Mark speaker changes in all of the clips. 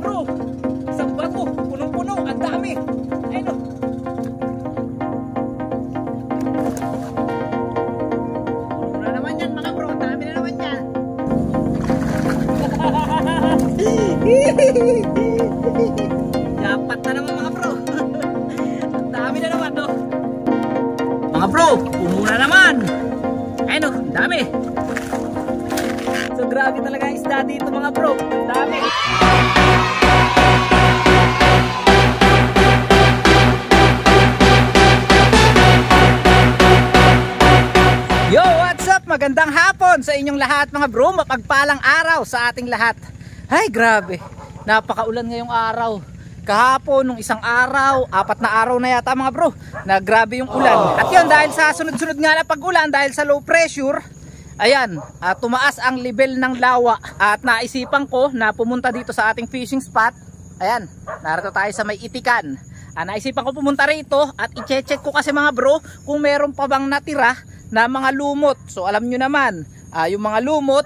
Speaker 1: bro. Isang bago, punong-puno, ang dami. Ayun o. Puno na naman yan mga bro, ang dami na naman yan. Dapat na naman mga bro. Ang dami na naman no. Mga bro, puno na naman. Ayun o, ang dami. So grabe talaga ang isda dito mga bro. Ang dami. Yo, what's up? Magandang hapon sa inyong lahat mga bro. Mapagpalang araw sa ating lahat. Ay grabe, napakaulan ngayong araw. Kahapon, nung isang araw, 4 na araw na yata mga bro, na grabe yung ulan. At yun, dahil sa sunod-sunod nga na pag-ulan, dahil sa low pressure, ayan, tumaas ang level ng lawa. At naisipan ko na pumunta dito sa ating fishing spot. Ayan, narito tayo sa may Itikan. Naisipan ko pumunta rito at i-check ko kasi mga bro kung meron pa bang natira na mga lumot. So alam nyo naman, yung mga lumot,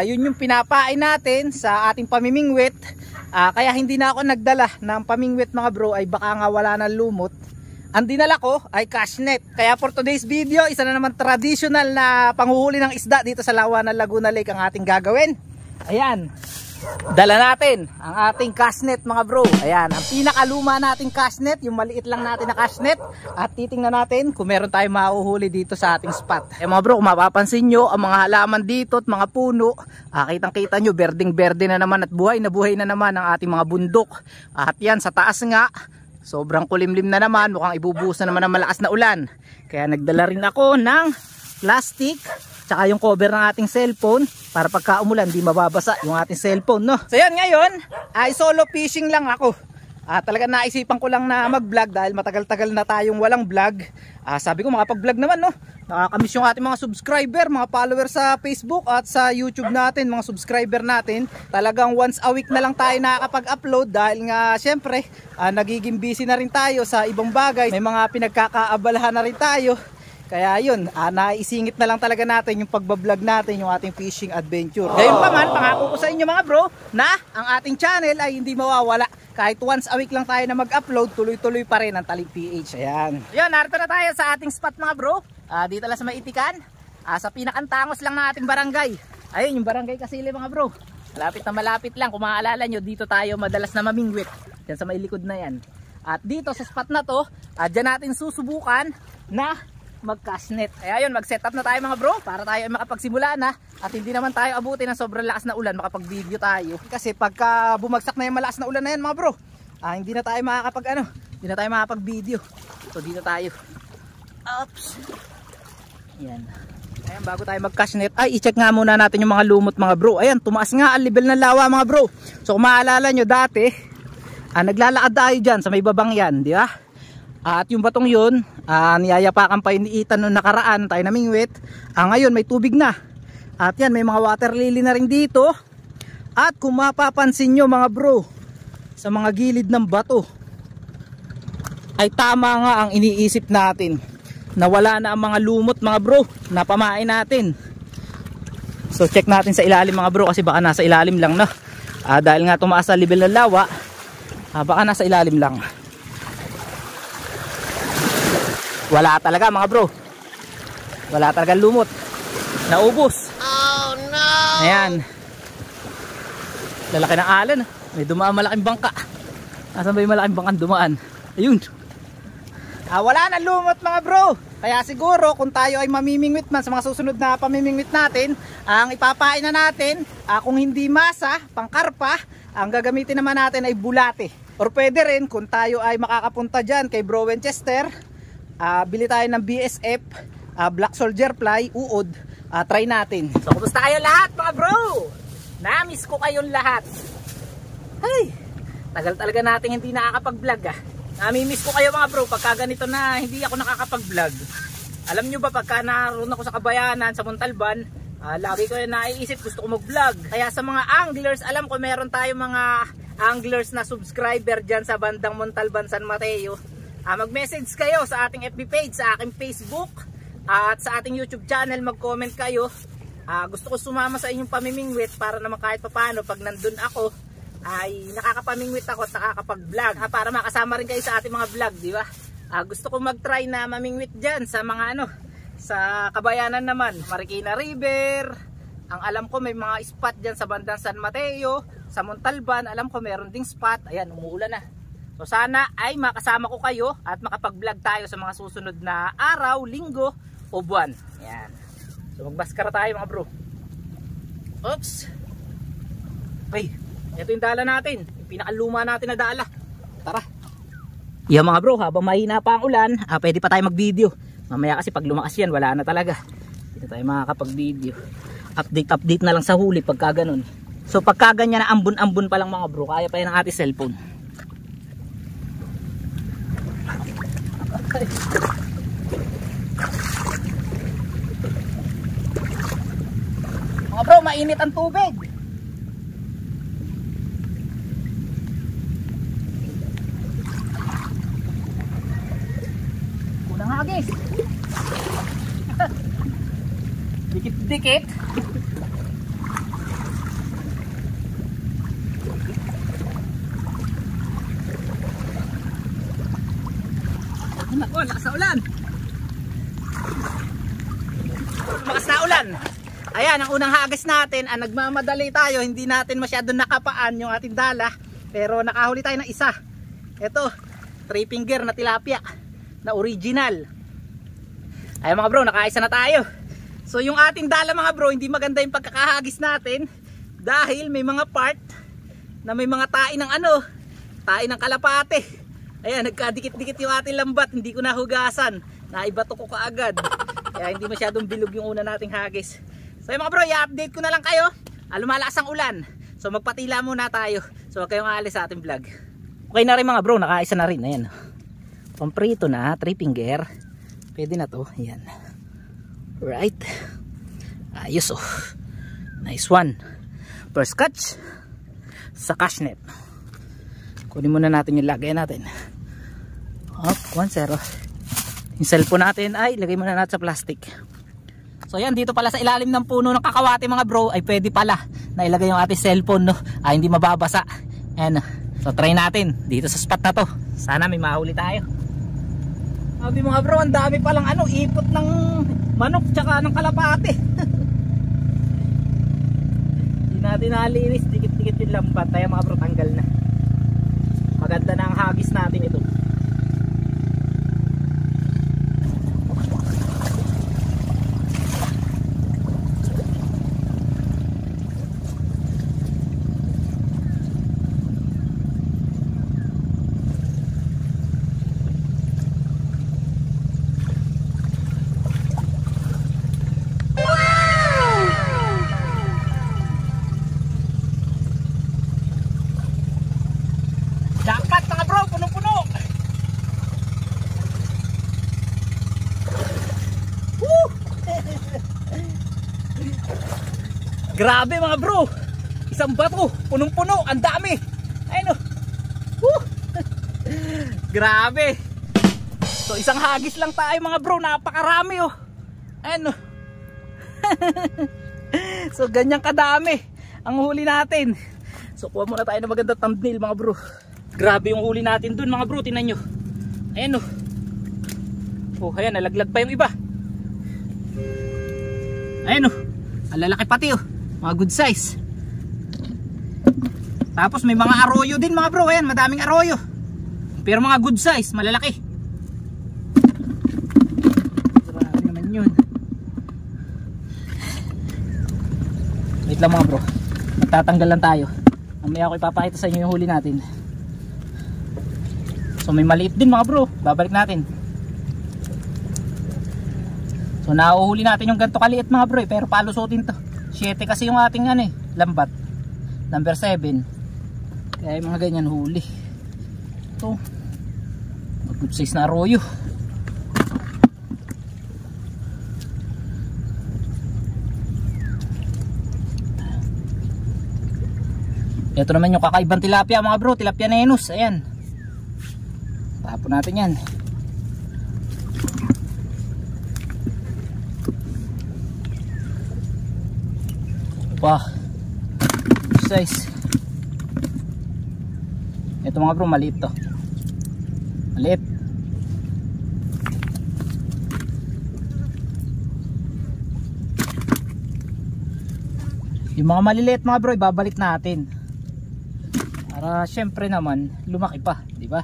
Speaker 1: yun yung pinapain natin sa ating pamimingwit. Kaya hindi na ako nagdala ng pamingwit mga bro, ay baka nga wala ng lumot. Ang dinala ko ay cash net. Kaya for today's video, isa na naman traditional na panghuhuli ng isda dito sa Lawa ng Laguna Lake ang ating gagawin. Ayan, dala natin ang ating cash net mga bro. Ayan, ang pinakaluma nating cash net, yung maliit lang natin na cash net. At titingnan natin kung meron tayong mahuhuli dito sa ating spot. Mga bro, kung mapapansin nyo, ang mga halaman dito at mga puno, kitang kita nyo, berdeng berde na naman at buhay na naman ang ating mga bundok. At yan, sa taas nga, sobrang kulimlim na naman, mukhang ibubuhos na naman ng malakas na ulan. Kaya nagdala rin ako ng plastic, tsaka yung cover ng ating cellphone para pagka umulan di mababasa yung ating cellphone no. So yan, ngayon ay solo fishing lang ako. Talaga naisipan ko lang na mag-vlog dahil matagal-tagal na tayong walang vlog. Sabi ko makapag-vlog naman no. Nakakamiss yung ating mga subscriber, mga followers sa Facebook at sa YouTube natin, mga subscriber natin. Talagang once a week na lang tayo nakakapag-upload dahil nga syempre nagiging busy na rin tayo sa ibang bagay. May mga pinagkakaabalahan na rin tayo. Kaya yun, naisingit na lang talaga natin yung pagbablog natin, yung ating fishing adventure. Gayon pa man, pangako ko sa inyo mga bro, na ang ating channel ay hindi mawawala. Kahit once a week lang tayo na mag-upload, tuloy-tuloy pa rin ang Talig PH. Ayan. Ayan, narito na tayo sa ating spot mga bro. Dito lang sa may Itikan. Sa pinakantangos lang ng ating barangay. Ayun, yung barangay Kasili mga bro. Malapit na malapit lang. Kung maaalala nyo, dito tayo madalas na mamingwit. Yan sa may likod na yan. At dito sa spot na to, dyan natin susubukan na mag-cast net. Kaya yun, mag-set up na tayo mga bro para tayo makapagsimula na at hindi naman tayo abutin ng sobrang lakas na ulan, makapag-video tayo. Kasi pagka bumagsak na yung malakas na ulan na yan mga bro, hindi na tayo hindi na tayo makapag-video. So dito tayo. Oops. Yan. Ayan, bago tayo mag-cast net, ay i-check nga muna natin yung mga lumot mga bro. Ayan, tumaas nga ang level ng lawa mga bro. So kung maaalala nyo dati, naglalakad tayo dyan sa may babang yan, di ba? At yung batong yun, niyayapakan pa yung Ethan noong nakaraan, tayo namingwit. Ngayon may tubig na. At yan, may mga water lily na rin dito. At kung mapapansin nyo mga bro, sa mga gilid ng bato, ay tama nga ang iniisip natin. Na wala na ang mga lumot mga bro, na pamain natin. So check natin sa ilalim mga bro, kasi baka nasa ilalim lang na. Dahil nga tumaas sa level ng lawa, baka nasa ilalim lang. Wala talaga mga bro. Wala talaga lumot. Naubos. Oh no. Ayan. Lalaki ng alon. May dumaan malaking bangka. Nasaan ba yung malaking bangkan dumaan? Ayun. Wala na lumot mga bro. Kaya siguro kung tayo ay mamimingwit man sa mga susunod na pamimingwit natin, ang ipapain na natin, kung hindi masa, pangkarpa, ang gagamitin naman natin ay bulate. Or pwede rin kung tayo ay makakapunta dyan kay Bro Winchester, bili tayo ng BSF, Black Soldier Fly, uod, try natin. So kumusta kayo lahat mga bro? Namiss ko kayong lahat. Hey, tagal talaga natin hindi nakakapag-vlog Namimiss ko kayo mga bro pagka ganito na hindi ako nakakapag-vlog. Alam nyo ba pagka naroon ako sa Kabayanan, sa Montalban, lagi ko yung naiisip gusto ko mag-vlog. Kaya sa mga anglers, alam ko meron tayong mga anglers na subscriber dyan sa bandang Montalban, San Mateo. Mag-message kayo sa ating FB page, sa aking Facebook, at sa ating YouTube channel. Mag-comment kayo. Gusto ko sumama sa inyong pamimingwit para naman kahit paano pag nandun ako, ay nakakapamingwit ako at nakakapag-vlog para makasama rin kayo sa ating mga vlog, di ba? Gusto ko mag-try na mamingwit dyan sa mga sa Kabayanan naman, Marikina River. Ang alam ko may mga spot dyan sa bandang San Mateo, sa Montalban, alam ko meron ding spot. Ayan, umuulan na. So sana ay makasama ko kayo at makapag-vlog tayo sa mga susunod na araw, linggo o buwan. Ayan. So magbaskara tayo mga bro. Oops. Okay, ito yung dala natin, yung pinakaluma natin na dala. Tara. Yan mga bro, habang mahina pa ang ulan, pwede pa tayo mag-video. Mamaya kasi pag lumakas yan, wala na talaga. Hindi tayo makakapag-video. Update na lang sa huli pagka ganun. So pagka ganyan na ambon-ambon pa lang mga bro, kaya pa yan ang ating cellphone. Mga bro, mainit ang tubig. Unang hagis. Dikit-dikit. Lakas na ulan. Lumakas na ulan. Ayan, ang unang hagis natin, nagmamadali tayo, hindi natin masyadong nakapaan yung ating dala, pero nakahuli tayo ng isa. Ito, 3 finger na tilapia na original. Ayan mga bro, nakaisa na tayo. So yung ating dala mga bro, hindi maganda yung pagkakahagis natin dahil may mga part na may mga tae ng tae ng kalapate. Ayan, nagkadikit-dikit yung ating lambat, hindi ko nahugasan, naibato ko kaagad. Kaya hindi masyadong bilog yung una nating hagis. So mga bro, i-update ko na lang kayo. Lumalakas ang ulan, so magpatila muna tayo. So huwag kayong aalis sa ating vlog. Okay na rin mga bro, nakaisa na rin. Ayan, pamprito na, 3 finger. Pwede na to, ayan. Right, ayos oh, nice one. First catch sa cash net. Kunin muna natin yung lagay natin. Up, 1-0. Yung cellphone natin ay lagay muna natin sa plastic. So yan, dito pala sa ilalim ng puno ng kakawati mga bro, ay pwede pala na ilagay yung ating cellphone, no? Hindi mababasa. And so try natin dito sa spot na to. Sana may mahuli tayo. Sabi mga bro, ang dami palang ipot ng manok tsaka ng kalapate. Hindi natin nalinis, dikit-dikit yung lambat. Kaya mga bro, tanggal na. Maganda na ang hagis natin ito. Grabe mga bro, isang bato, punong-puno, ang dami. Ayun oh. Grabe. So isang hagis lang tayo mga bro, napakarami oh. Ayun oh. So ganyan kadami ang huli natin. So kuha muna tayo ng magandang thumbnail mga bro. Grabe yung huli natin dun mga bro, tingnan nyo. Ayun oh. Oh ayan, nalaglag pa yung iba. Ayun oh, ang lalaki pati oh. Mga good size. Tapos may mga arroyo din mga bro. Ayan, madaming arroyo. Pero mga good size, malalaki. Grabe naman yun. Wait lang mga bro, magtatanggal lang tayo. Mamaya ako ipapakita sa inyo yung huli natin. So may maliit din mga bro, babalik natin. So nauhuli natin yung ganito kaliit mga bro, pero palusutin to. 7 kasi yung ating lambat. Number 7. Kaya yung mga ganyan huli. Ito, good size na arroyo. Ito naman yung kakaibang tilapia mga bro, tilapia nenus. Ayan, tapon natin yan. Wah, size. Ito mga bro, maliit to. Maliit. Yung mga maliliit mga bro, ibabalik natin. Para syempre naman, lumaki pa, di ba?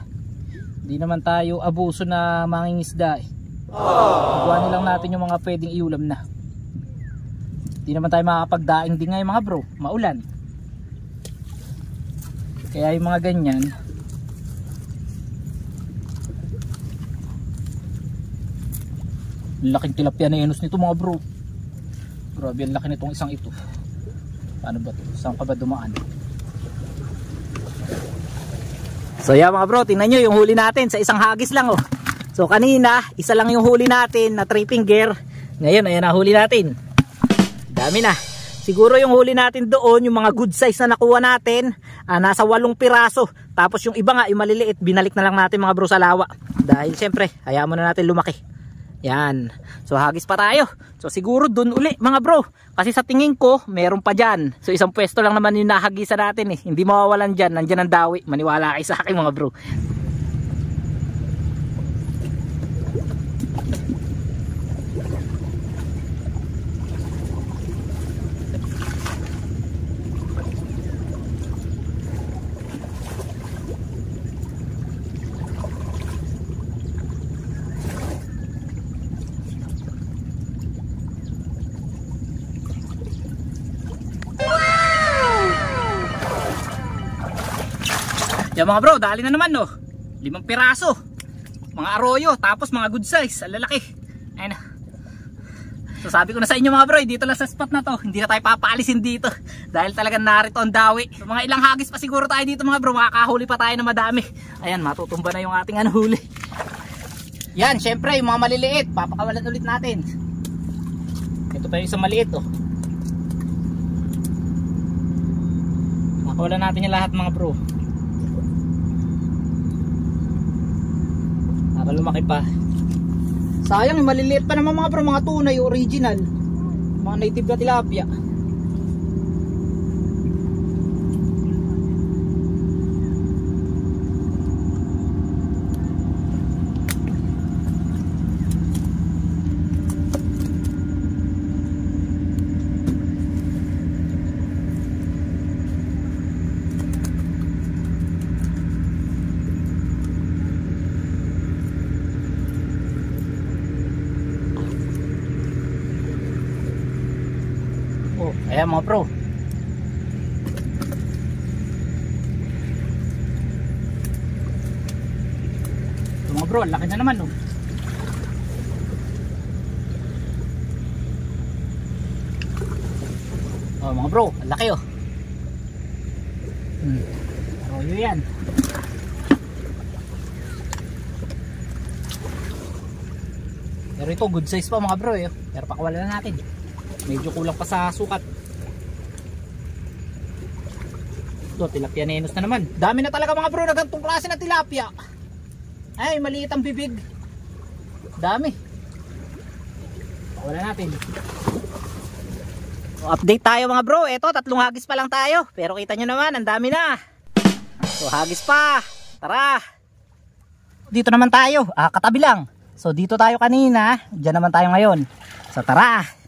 Speaker 1: Hindi naman tayo abuso na mangingisda eh. Kuhanin lang natin yung mga pwedeng iulam na. Hindi naman tayo makakapagdaing din ngayon mga bro, maulan. Kaya yung mga ganyan, laking tilapia na enos nito mga bro. Grabe ang laki nitong isang ito. Paano ba ito? Saan ka ba dumaan? So yeah mga bro, tingnan nyo yung huli natin sa isang hagis lang oh. So kanina, isa lang yung huli natin na 3 finger. Ngayon, ayan na huli natin. Dami na. Siguro yung huli natin doon, yung mga good size na nakuha natin, nasa 8 piraso. Tapos yung iba nga, yung maliliit, binalik na lang natin mga bro sa lawa. Dahil syempre, hayaan mo na natin lumaki. Yan. So hagis pa tayo. So siguro dun uli mga bro. Kasi sa tingin ko meron pa dyan. So isang pwesto lang naman yung nahagisan natin eh. Hindi mawawalan dyan. Nandyan ang dawi. Maniwala kayo sa akin mga bro. Yan mga bro, dali na naman no. 5 piraso. Mga arroyo, tapos mga good size, ang lalaki. Ayun na. So sabi ko na sa inyo mga bro, dito lang sa spot na to. Hindi na tayo papaalisin dito. Dahil talagang narito ang dawi. So mga ilang hagis pa siguro tayo dito mga bro. Makakahuli pa tayo na madami. Ayan, matutumba na yung ating huli. Yan, syempre yung mga maliliit, papakawalan ulit natin. Ito pa yung isang maliit oh. Makawalan natin yung lahat mga bro. Lumaki pa. Sayang, maliliit pa naman mga bro, mga tunay original, mga native na tilapia. Ayan mga bro. Ito mga bro, laki na naman oh. Oh mga bro, laki oh. Arroyo yan. Pero ito good size pa mga bro eh. Pero pakawalan na natin. Medyo kulang pa sa sukat. Ito, tilapia nenos na naman. Dami na talaga mga bro na ganitong klase na tilapia. Ay, maliit ang bibig. Dami. Wala natin. So, update tayo mga bro. Ito, 3 hagis pa lang tayo. Pero kita nyo naman, ang dami na. So, hagis pa. Tara. Dito naman tayo. Katabi lang. So, dito tayo kanina. Diyan naman tayo ngayon. So, tara.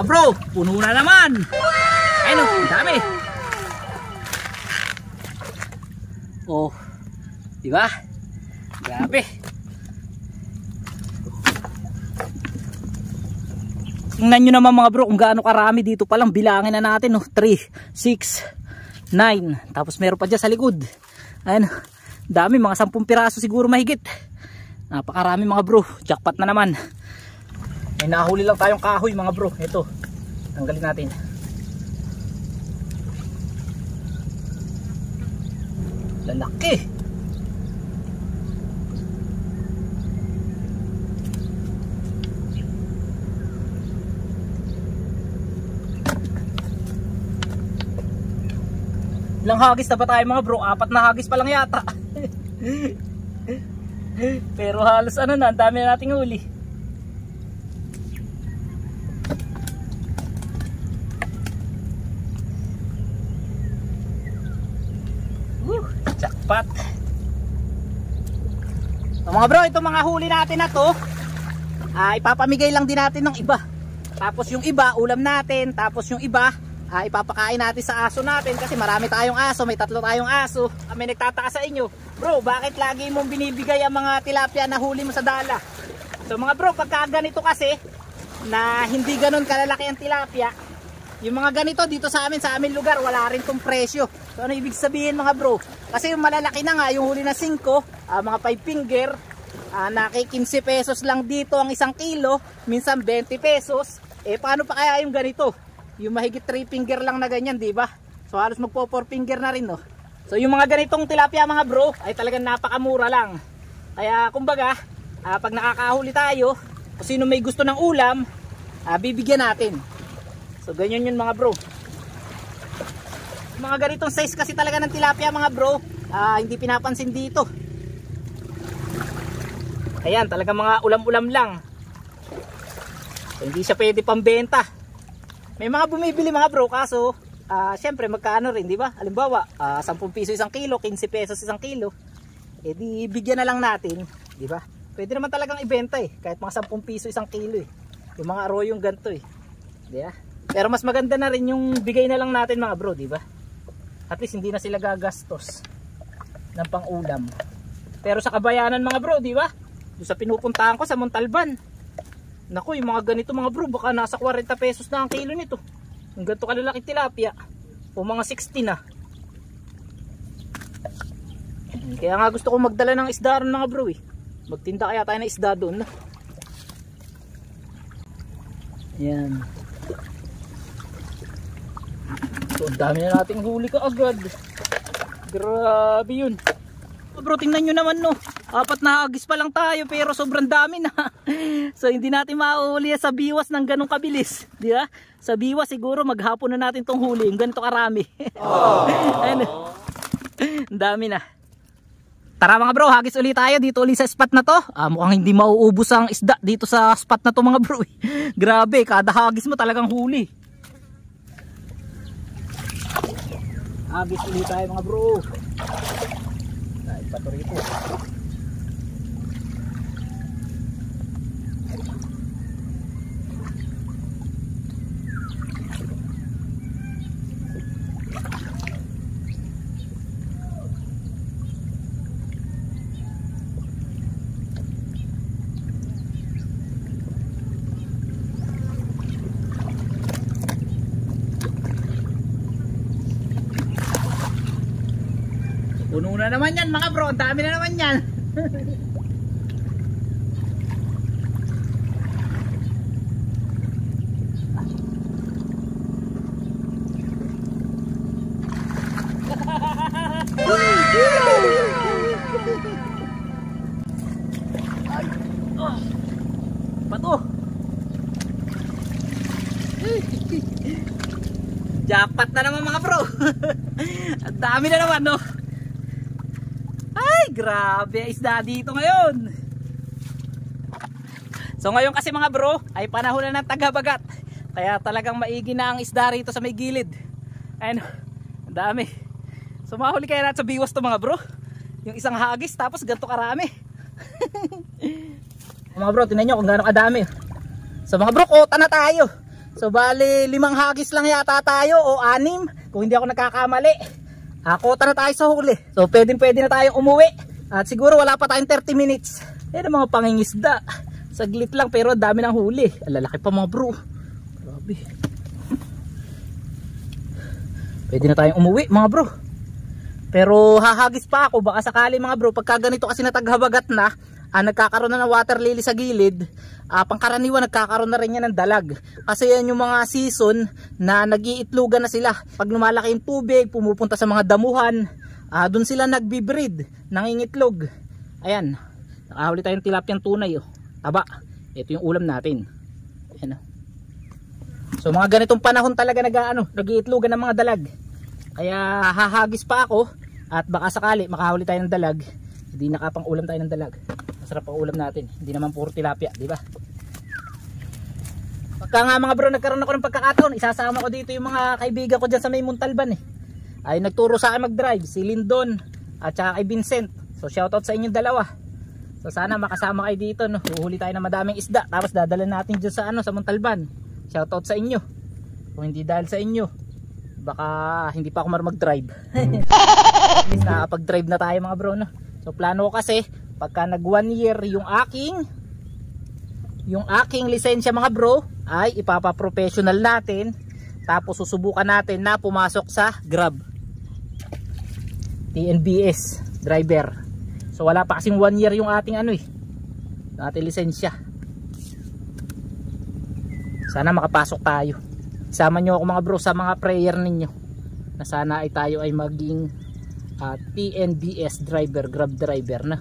Speaker 1: Bro, puno na naman. Ayun oh, dami. Oh, di ba? Grabe. Tingnan nyo naman mga bro kung gaano karami dito pa lang. Bilangin na natin oh, 3, 6, 9. Tapos meron pa dyan sa likod. Ayun, dami, mga 10 piraso siguro mahigit. Napakarami mga bro. Jackpot na naman. May nahuli lang tayong kahoy mga bro. Ito, tanggalin natin. Lalaki. Ilang hagis na ba tayo mga bro? 4 na hagis pa lang yata. Pero halos ano na, ang dami na nating huli. Jackpot. So mga bro, itong mga huli natin na to, ipapamigay lang din natin ng iba. Tapos yung iba, ulam natin. Tapos yung iba, ipapakain natin sa aso natin. Kasi marami tayong aso, may 3 tayong aso. May nagtataka sa inyo, bro, bakit lagi mong binibigay ang mga tilapia na huli mo sa dala? So mga bro, pagka ganito kasi, na hindi ganun kalalaki ang tilapia, yung mga ganito dito sa amin lugar, wala rin tong presyo. So ano ibig sabihin mga bro? Kasi yung malalaki na nga, yung huli na 5, mga 5 finger, naki 15 pesos lang dito ang 1 kilo, minsan 20 pesos. Paano pa kaya yung ganito? Yung mahigit 3 finger lang na ganyan, di ba? So halos magpo 4 finger na rin, no? So yung mga ganitong tilapia mga bro, ay talagang napakamura lang. Kaya kumbaga, pag nakakahuli tayo, kung sino may gusto ng ulam, bibigyan natin. So ganyan yun mga bro. Mga ganitong size kasi talaga ng tilapia mga bro, hindi pinapansin dito. Ayan, talaga mga ulam-ulam lang. So, hindi siya pwede pambenta. May mga bumibili mga bro, kaso syempre magkano rin, di ba? Halimbawa, 10 piso 1 kilo, 15 pesos 1 kilo. Di bigyan na lang natin, di ba? Pwede naman talagang ibenta kahit mga 10 piso 1 kilo Yung mga arroyong ganito di ba? Pero mas maganda na rin yung bigay na lang natin mga bro, di ba? At least hindi na sila gagastos ng pang-ulam. Pero sa Kabayanan mga bro, di ba? Doon sa pinupuntahan ko sa Montalban, naku, yung mga ganito mga bro, baka nasa 40 pesos na ang kilo nito. Yung ganito kalalaki tilapia, o mga 60 na. Kaya nga gusto ko magdala ng isda ron mga bro Magtinda kaya tayo ng isda doon. Yan. So dami na nating huli ka agad. Grabe yun. Bro, tingnan nyo naman 4 na hagis pa lang tayo pero sobrang dami na. So hindi natin mauhuli sa biwas ng ganong kabilis, di ba? Sa biwas siguro maghapon na natin tong huli, yung ganito karami. Ano? Ang dami na. Tara mga bro, hagis ulit tayo dito ulit sa spot na to. Mukhang hindi mauubos ang isda dito sa spot na to mga bro. Grabe, kada hagis mo talagang huli. Hagis ulit tayo mga bro. Dahil pa to rito. Puno na naman yan mga bro, ang dami na naman yan. Pato. Jackpot na naman mga bro. Ang dami na naman Ay, grabe isda dito ngayon. So ngayon kasi mga bro, ay panahon na ng taghabagat. Kaya talagang maigi na ang isda rito sa may gilid. Ayun, ang dami. So mahuli kaya natin sa biwas to mga bro. Yung isang hagis tapos ganito karami. Mga bro, tingnan nyo kung gaano kadami. So mga bro, kota na tayo. So bali 5 hagis lang yata tayo o 6 kung hindi ako nagkakamali. Kota na tayo sa huli. So pwede na tayong umuwi. At siguro wala pa tayong 30 minutes. Yan ang mga pangingisda. Saglit lang pero dami ng huli. Lalaki pa mga bro. Grabe. Pwede na tayong umuwi mga bro. Pero hahagis pa ako. Baka sakali mga bro, pagka ganito kasi nataghabagat na, nagkakaroon na ng water lily sa gilid, pangkaraniwan nagkakaroon na rin yan ng dalag. Kasi yan yung mga season na nag-iitlogan na sila. Pag lumalaki yung tubig, pumupunta sa mga damuhan, Doon sila nagbi-breed, nangingitlog. Ayan, nakahuli tayong tilapiyang tunay, oh. Taba, ito yung ulam natin. Ayan, oh. So mga ganitong panahon talaga nag-iitlogan ng mga dalag. Kaya hahagis pa ako at baka sakali makahuli tayo ng dalag, hindi nakapang ulam tayo ng dalag. Masarap ang ulam natin, hindi naman puro tilapia, di ba? Pagka nga mga bro nagkaroon ako ng pagkakataon, isasama ko dito yung mga kaibigan ko dyan sa may Montalban ay nagturo sa akin mag-drive, si Lindon at saka kay Vincent. So shoutout sa inyong dalawa. So sana makasama kayo dito, no? Huhuli tayo ng madaming isda tapos dadala natin dyan sa Montalban. Shoutout sa inyo. Kung hindi dahil sa inyo, baka hindi pa ako marunong mag-drive. At least nakapag-drive na tayo mga bro, no? So plano ko kasi pagka nag 1 year yung aking lisensya mga bro, ay ipapa-professional natin. Tapos susubukan natin na pumasok sa Grab TNBS driver. So wala pa kasing 1 year yung ating ating lisensya. Sana makapasok tayo. Sama nyo ako mga bro sa mga prayer ninyo na sana ay tayo ay maging TNBS driver, Grab driver na.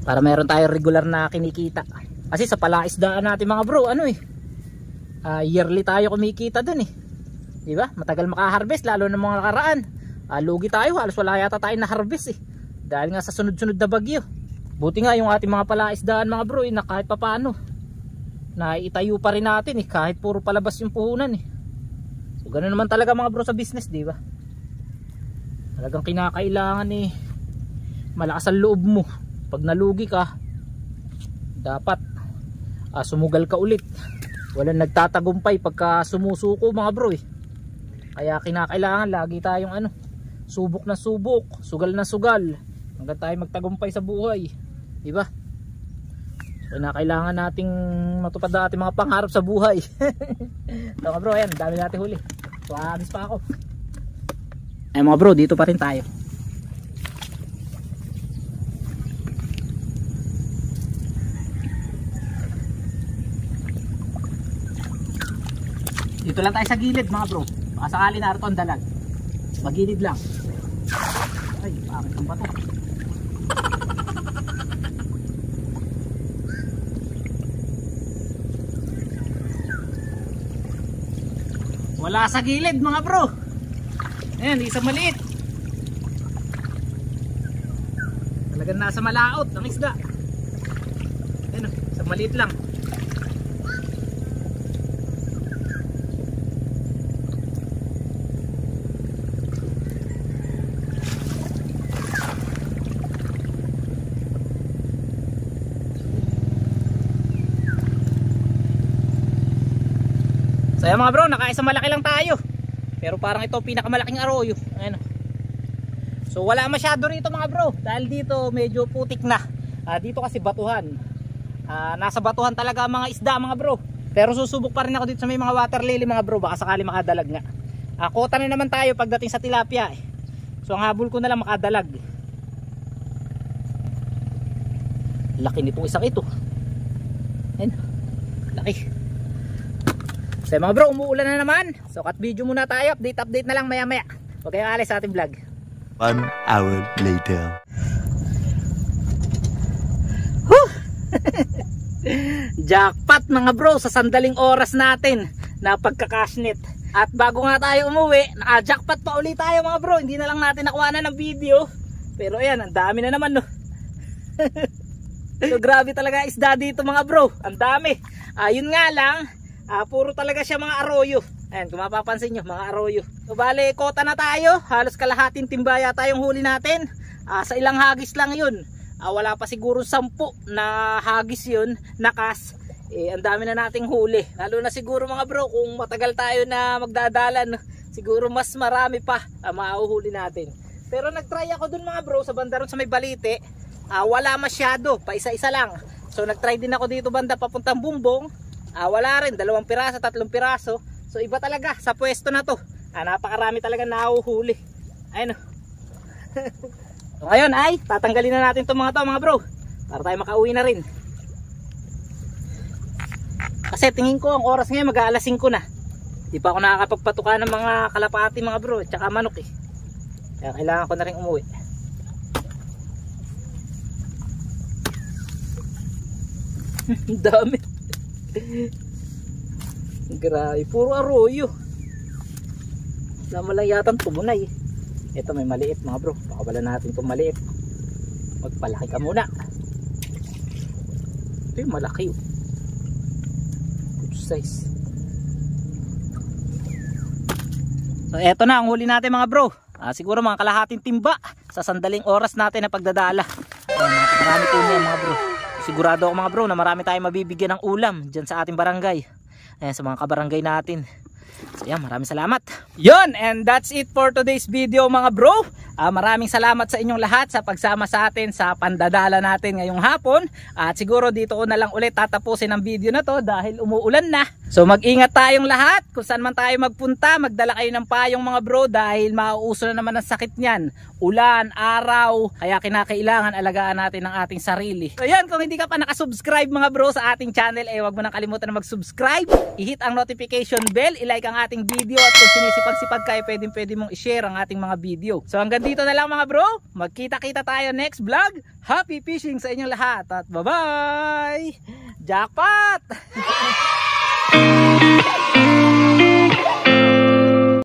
Speaker 1: Para meron tayong regular na kinikita. Kasi sa palaisdaan natin mga bro, yearly tayo kumikita dun diba? Matagal makaharvest lalo ng mga nakaraan. Lugi tayo, halos wala yata tayo na harvest dahil nga sa sunod-sunod na bagyo. Buti nga yung ating mga palaisdaan mga bro na kahit papaano naitayo pa rin natin kahit puro palabas yung puhunan So ganoon naman talaga mga bro sa business, diba? Talagang kinakailangan malakas ang loob mo. Pag nalugi ka, dapat sumugal ka ulit. Walang nagtatagumpay pagka sumusuko mga bro Kaya kinakailangan lagi tayong subok na subok, sugal na sugal hanggang tayo magtagumpay sa buhay, diba? So kinakailangan nating matupad ang ating mga pangarap sa buhay. So mga bro, ayan, dami natin huli. So aabis pa ako. Ay mga bro, dito pa rin tayo. Dito lang tayo sa gilid mga bro. Baka sakali narito ang dalag. Magilid lang. Ay, bakit ang bato? Wala sa gilid mga bro. Ayan, isa maliit. Talagang nasa malaot ang isda. Ayan, isa maliit lang. So ayan mga bro, nakaisa malaki lang tayo. Pero parang ito pinakamalaking arroyo. Ayan. So wala masyado rito mga bro, dahil dito medyo putik na. Dito kasi batuhan. Nasa batuhan talaga ang mga isda mga bro. Pero susubok pa rin ako dito sa may mga water lily mga bro, baka sakali makadalag nga. Kota na naman tayo pagdating sa tilapia So ang habol ko na lang makadalag. Laki nitong isang ito. Ayan. Laki. So mga bro, umuulan na naman. So cut video muna tayo, update na lang maya maya. Huwag kayong alis sa ating vlog.
Speaker 2: 1 hour later.
Speaker 1: Jackpot mga bro sa sandaling oras natin na pagkakashnet. At bago nga tayo umuwi, naka-jackpot pa ulit tayo mga bro. Hindi na lang natin nakuha na ng video. Pero ayan, ang dami na naman So grabe talaga isda dito mga bro. Ang dami. Yun nga lang, puro talaga siya mga arroyo. Ayan, kung mapapansin nyo, mga arroyo. So bale, kota na tayo. Halos kalahating timbaya tayong huli natin. Sa ilang hagis lang yun. Wala pa siguro 10 na hagis yun, nakas. Ang dami na nating huli. Lalo na siguro mga bro, kung matagal tayo na magdadalan, siguro mas marami pa mauhuli natin. Pero nagtry ako dun mga bro, sa banda ron sa may Balite. Wala masyado, pa isa-isa lang. So nagtry din ako dito banda papuntang Bumbong. Wala rin, 2 piraso, 3 piraso. So iba talaga sa pwesto na to. Napakarami talaga nahuhuli. Ayun. So ngayon ay tatanggalin na natin itong mga to mga bro, para tayo makauwi na rin. Kasi tingin ko ang oras ngayon mag-aalas 5 na. Di pa ako nakakapagpatuka ng mga kalapati mga bro, tsaka manok Kaya kailangan ko na rin umuwi. Ang dami. Grabe, puro arroyo. Wala lang yatang tumunay. Ito may maliit mga bro. Pakawalan natin itong maliit. Magpalaki ka muna. Ito yung malaki oh. Good size. So eto na ang huli natin mga bro. Siguro mga kalahating timba sa sandaling oras natin na pagdadala. Marami po niya mga bro. Sigurado ako mga bro na marami tayong mabibigyan ng ulam dyan sa ating barangay. Ayan, sa mga kabarangay natin. So yan, maraming salamat. Yun, and that's it for today's video mga bro. Maraming salamat sa inyong lahat sa pagsama sa atin sa pandadala natin ngayong hapon. At siguro dito ko na lang ulit tatapusin ang video na to dahil umuulan na. So mag-ingat tayong lahat kung saan man tayo magpunta. Magdala kayo ng payong mga bro dahil mauuso na naman ang sakit niyan. Ulan, araw, kaya kinakailangan alagaan natin ang ating sarili. So yan, kung hindi ka pa nakasubscribe mga bro sa ating channel, wag mo nang kalimutan na mag-subscribe. I-hit ang notification bell, i-like ang ating video, at kung sinisipag-sipag kayo, pwede mong i-share ang ating mga video. So hanggang dito na lang mga bro. Magkita-kita tayo next vlog. Happy fishing sa inyong lahat at bye-bye! Jackpot!